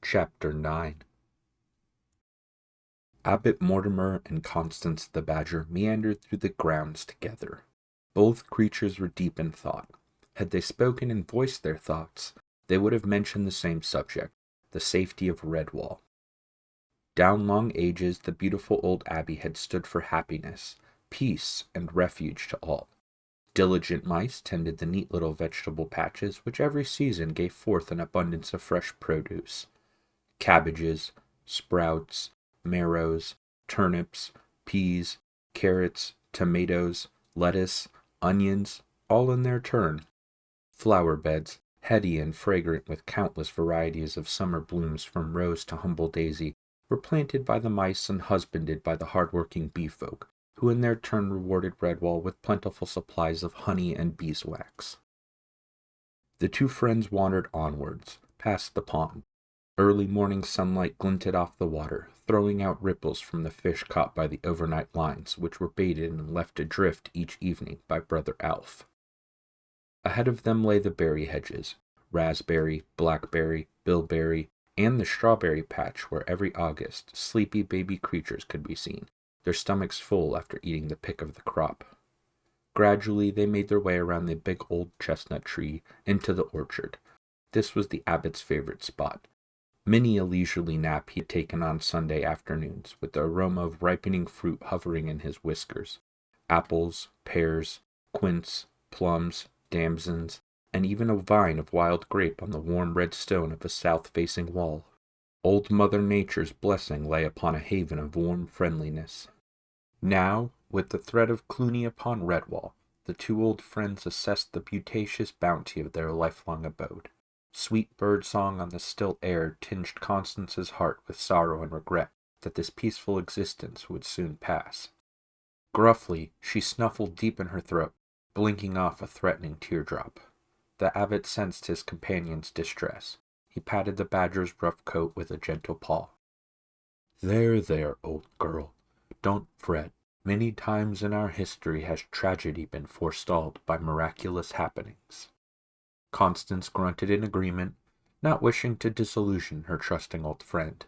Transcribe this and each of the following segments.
Chapter 9. Abbot Mortimer and Constance the Badger meandered through the grounds together. Both creatures were deep in thought. Had they spoken and voiced their thoughts, they would have mentioned the same subject, the safety of Redwall. Down long ages, the beautiful old abbey had stood for happiness, peace, and refuge to all. Diligent mice tended the neat little vegetable patches which every season gave forth an abundance of fresh produce. Cabbages, sprouts, marrows, turnips, peas, carrots, tomatoes, lettuce, onions, all in their turn. Flower beds, heady and fragrant with countless varieties of summer blooms from rose to humble daisy, were planted by the mice and husbanded by the hard-working bee folk, who in their turn rewarded Redwall with plentiful supplies of honey and beeswax. The two friends wandered onwards, past the pond. Early morning sunlight glinted off the water, throwing out ripples from the fish caught by the overnight lines, which were baited and left adrift each evening by Brother Alf. Ahead of them lay the berry hedges, raspberry, blackberry, bilberry, and the strawberry patch where every August sleepy baby creatures could be seen, their stomachs full after eating the pick of the crop. Gradually they made their way around the big old chestnut tree into the orchard. This was the abbot's favorite spot. Many a leisurely nap he had taken on Sunday afternoons, with the aroma of ripening fruit hovering in his whiskers. Apples, pears, quince, plums, damsons, and even a vine of wild grape on the warm red stone of a south-facing wall. Old Mother Nature's blessing lay upon a haven of warm friendliness. Now, with the threat of Cluny upon Redwall, the two old friends assessed the beauteous bounty of their lifelong abode. Sweet bird song on the still air tinged Constance's heart with sorrow and regret that this peaceful existence would soon pass. Gruffly, she snuffled deep in her throat, blinking off a threatening teardrop. The abbot sensed his companion's distress. He patted the badger's rough coat with a gentle paw. There, old girl. Don't fret. Many times in our history has tragedy been forestalled by miraculous happenings. Constance grunted in agreement, not wishing to disillusion her trusting old friend.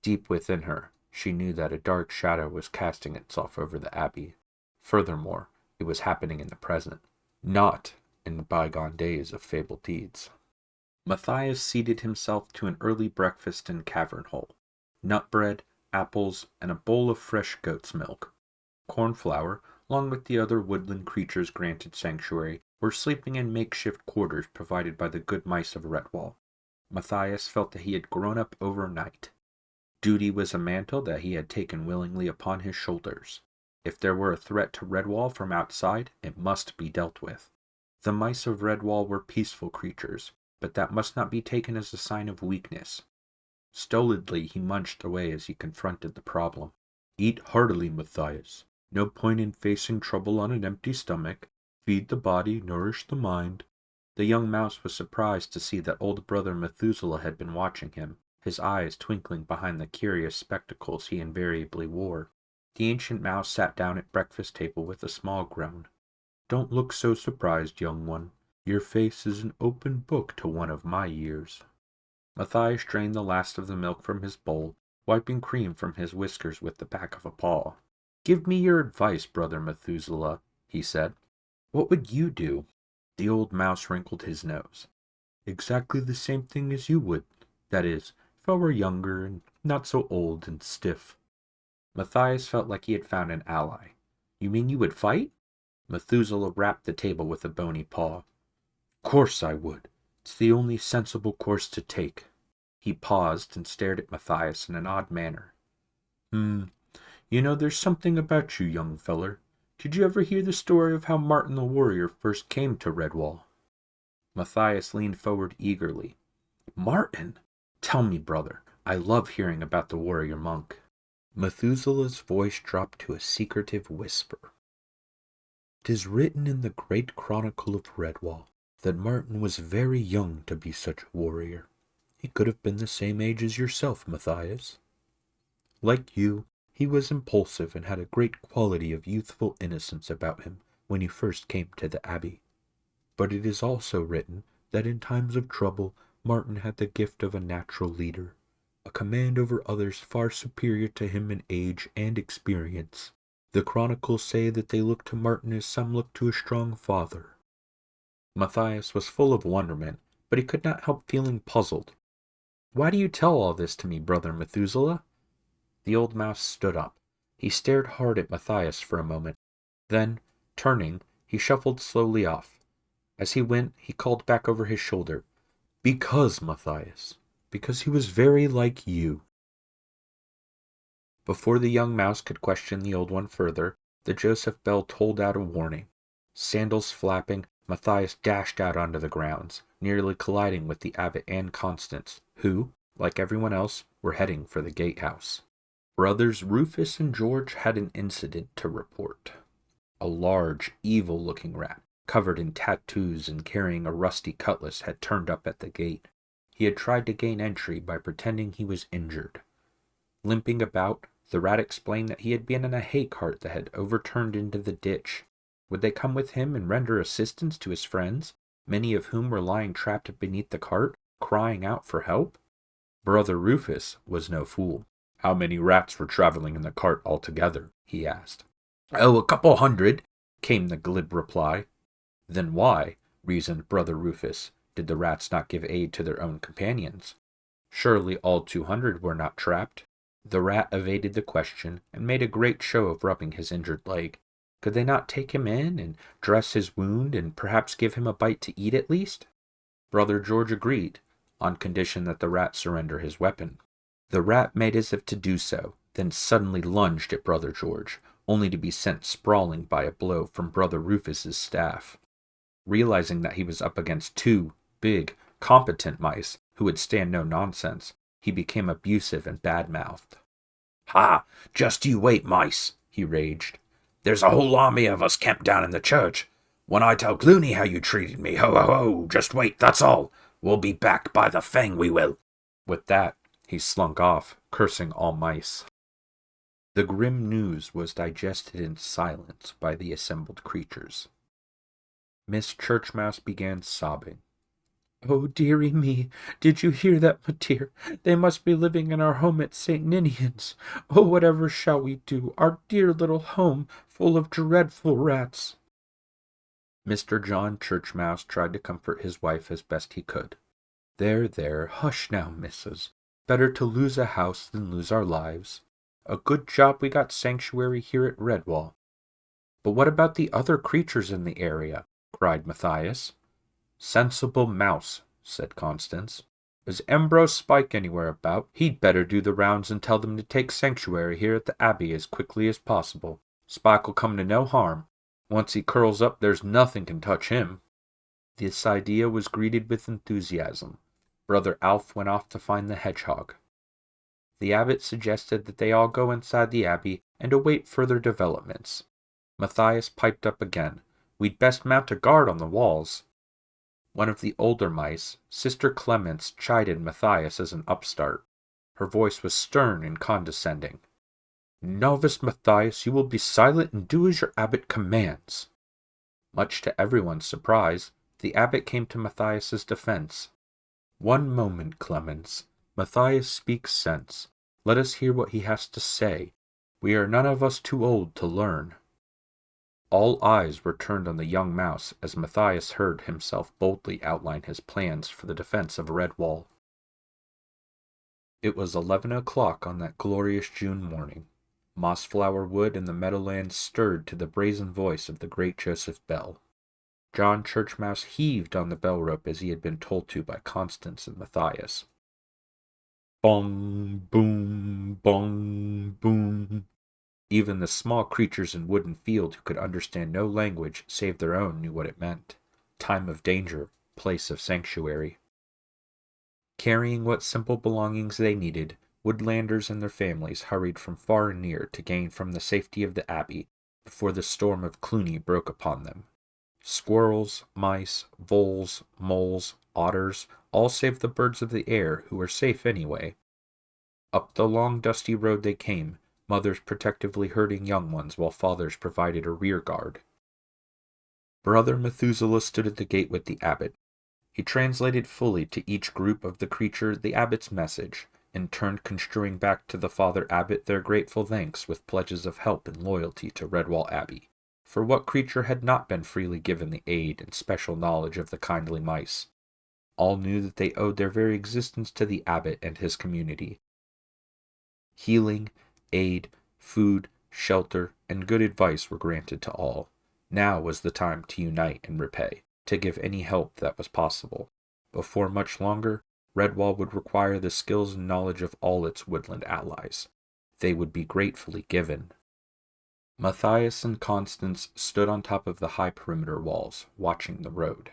Deep within her, she knew that a dark shadow was casting itself over the abbey. Furthermore, it was happening in the present, not in the bygone days of fabled deeds. Matthias seated himself to an early breakfast in Cavern Hole. Nut bread, apples, and a bowl of fresh goat's milk. Cornflower, along with the other woodland creatures granted sanctuary, were sleeping in makeshift quarters provided by the good mice of Redwall. Matthias felt that he had grown up overnight. Duty was a mantle that he had taken willingly upon his shoulders. If there were a threat to Redwall from outside, it must be dealt with. The mice of Redwall were peaceful creatures, but that must not be taken as a sign of weakness. Stolidly he munched away as he confronted the problem. Eat heartily, Matthias. No point in facing trouble on an empty stomach. Feed the body, nourish the mind. The young mouse was surprised to see that old brother Methuselah had been watching him, his eyes twinkling behind the curious spectacles he invariably wore. The ancient mouse sat down at breakfast table with a small groan. Don't look so surprised, young one. Your face is an open book to one of my years. Matthias drained the last of the milk from his bowl, wiping cream from his whiskers with the back of a paw. Give me your advice, brother Methuselah, he said. What would you do? The old mouse wrinkled his nose. Exactly the same thing as you would. That is, if I were younger and not so old and stiff. Matthias felt like he had found an ally. You mean you would fight? Methuselah rapped the table with a bony paw. Of course I would. It's the only sensible course to take. He paused and stared at Matthias in an odd manner. You know, there's something about you, young feller. Did you ever hear the story of how Martin the warrior first came to Redwall? Matthias leaned forward eagerly. Martin? Tell me, brother. I love hearing about the warrior monk. Methuselah's voice dropped to a secretive whisper. 'Tis written in the great chronicle of Redwall that Martin was very young to be such a warrior. He could have been the same age as yourself, Matthias. Like you, he was impulsive and had a great quality of youthful innocence about him when he first came to the abbey. But it is also written that in times of trouble Martin had the gift of a natural leader. a command over others far superior to him in age and experience. The chronicles say that they look to Martin as some look to a strong father. Matthias was full of wonderment, but he could not help feeling puzzled. Why do you tell all this to me, brother Methuselah? The old mouse stood up. He stared hard at Matthias for a moment. Then, turning, he shuffled slowly off. As he went, he called back over his shoulder, "Because, Matthias, because he was very like you." Before the young mouse could question the old one further, the Joseph bell tolled out a warning. Sandals flapping, Matthias dashed out onto the grounds, nearly colliding with the abbot and Constance, who, like everyone else, were heading for the gatehouse. Brothers Rufus and George had an incident to report. A large, evil-looking rat, covered in tattoos and carrying a rusty cutlass, had turned up at the gate. He had tried to gain entry by pretending he was injured. Limping about, the rat explained that he had been in a hay cart that had overturned into the ditch. Would they come with him and render assistance to his friends, many of whom were lying trapped beneath the cart, crying out for help? Brother Rufus was no fool. How many rats were traveling in the cart altogether? He asked. "Oh, 200, came the glib reply. Then why, reasoned Brother Rufus, did the rats not give aid to their own companions? Surely all 200 were not trapped. The rat evaded the question and made a great show of rubbing his injured leg. Could they not take him in and dress his wound and perhaps give him a bite to eat at least? Brother George agreed, on condition that the rat surrender his weapon. The rat made as if to do so, then suddenly lunged at Brother George, only to be sent sprawling by a blow from Brother Rufus's staff. Realizing that he was up against two big, competent mice who would stand no nonsense, he became abusive and bad-mouthed. "Ha! Just you wait, mice," he raged. "There's a whole army of us camped down in the church. When I tell Clooney how you treated me, ho, ho, ho, just wait, that's all. We'll be back by the fang, we will." With that, he slunk off, cursing all mice. The grim news was digested in silence by the assembled creatures. Miss Churchmouse began sobbing. "Oh, dearie me, did you hear that, my dear? They must be living in our home at St. Ninian's. Oh, whatever shall we do? Our dear little home, full of dreadful rats." Mr. John Churchmouse tried to comfort his wife as best he could. There, hush now, missus. Better to lose a house than lose our lives. A good job we got sanctuary here at Redwall." "But what about the other creatures in the area?" cried Matthias. "Sensible mouse," said Constance. "Is Ambrose Spike anywhere about? He'd better do the rounds and tell them to take sanctuary here at the Abbey as quickly as possible. Spike'll come to no harm. Once he curls up, there's nothing can touch him." This idea was greeted with enthusiasm. Brother Alf went off to find the hedgehog. The abbot suggested that they all go inside the abbey and await further developments. Matthias piped up again. "We'd best mount a guard on the walls." One of the older mice, Sister Clemence, chided Matthias as an upstart. Her voice was stern and condescending. "Novice Matthias, you will be silent and do as your abbot commands." Much to everyone's surprise, the abbot came to Matthias's defense. "One moment, Clemence. Matthias speaks sense. Let us hear what he has to say. We are none of us too old to learn." All eyes were turned on the young mouse as Matthias heard himself boldly outline his plans for the defense of Redwall. It was 11 o'clock on that glorious June morning. Mossflower Wood and the meadowlands stirred to the brazen voice of the great Joseph Bell. John Churchmouse heaved on the bell rope as he had been told to by Constance and Matthias. Bong, boom, bong, boom. Even the small creatures in Wooden Field who could understand no language save their own knew what it meant. Time of danger, place of sanctuary. Carrying what simple belongings they needed, Woodlanders and their families hurried from far and near to gain from the safety of the Abbey before the storm of Cluny broke upon them. Squirrels, mice, voles, moles, otters, all save the birds of the air, who were safe anyway. Up the long dusty road they came, mothers protectively herding young ones while fathers provided a rear guard. Brother Methuselah stood at the gate with the abbot. He translated fully to each group of the creature the abbot's message, and turned construing back to the Father Abbot their grateful thanks with pledges of help and loyalty to Redwall Abbey. For what creature had not been freely given the aid and special knowledge of the kindly mice? All knew that they owed their very existence to the abbot and his community. Healing, aid, food, shelter, and good advice were granted to all. Now was the time to unite and repay, to give any help that was possible. Before much longer, Redwall would require the skills and knowledge of all its woodland allies. They would be gratefully given. Matthias and Constance stood on top of the high perimeter walls, watching the road.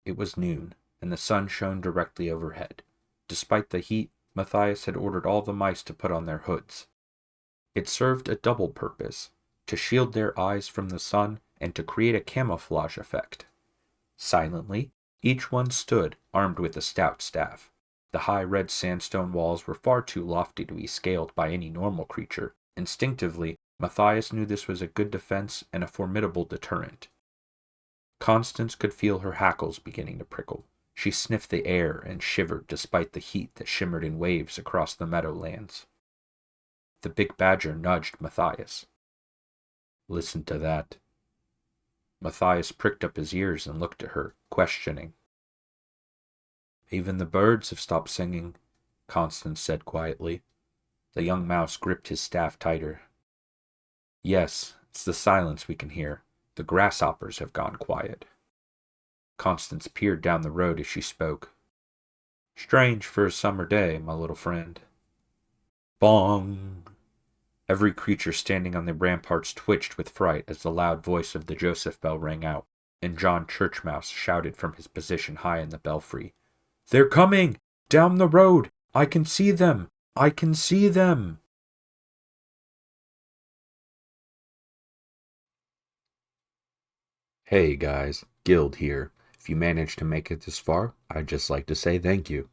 It was noon, and the sun shone directly overhead. Despite the heat, Matthias had ordered all the mice to put on their hoods. It served a double purpose, to shield their eyes from the sun and to create a camouflage effect. Silently, each one stood, armed with a stout staff. The high red sandstone walls were far too lofty to be scaled by any normal creature. Instinctively, Matthias knew this was a good defense and a formidable deterrent. Constance could feel her hackles beginning to prickle. She sniffed the air and shivered despite the heat that shimmered in waves across the meadowlands. The big badger nudged Matthias. "Listen to that." Matthias pricked up his ears and looked at her, questioning. "Even the birds have stopped singing," Constance said quietly. The young mouse gripped his staff tighter. "Yes, it's the silence we can hear. The grasshoppers have gone quiet." Constance peered down the road as she spoke. "Strange for a summer day, my little friend." Bong! Every creature standing on the ramparts twitched with fright as the loud voice of the Joseph bell rang out, and John Churchmouse shouted from his position high in the belfry. "They're coming! Down the road! I can see them! I can see them!" Hey guys, Guild here. If you managed to make it this far, I'd just like to say thank you.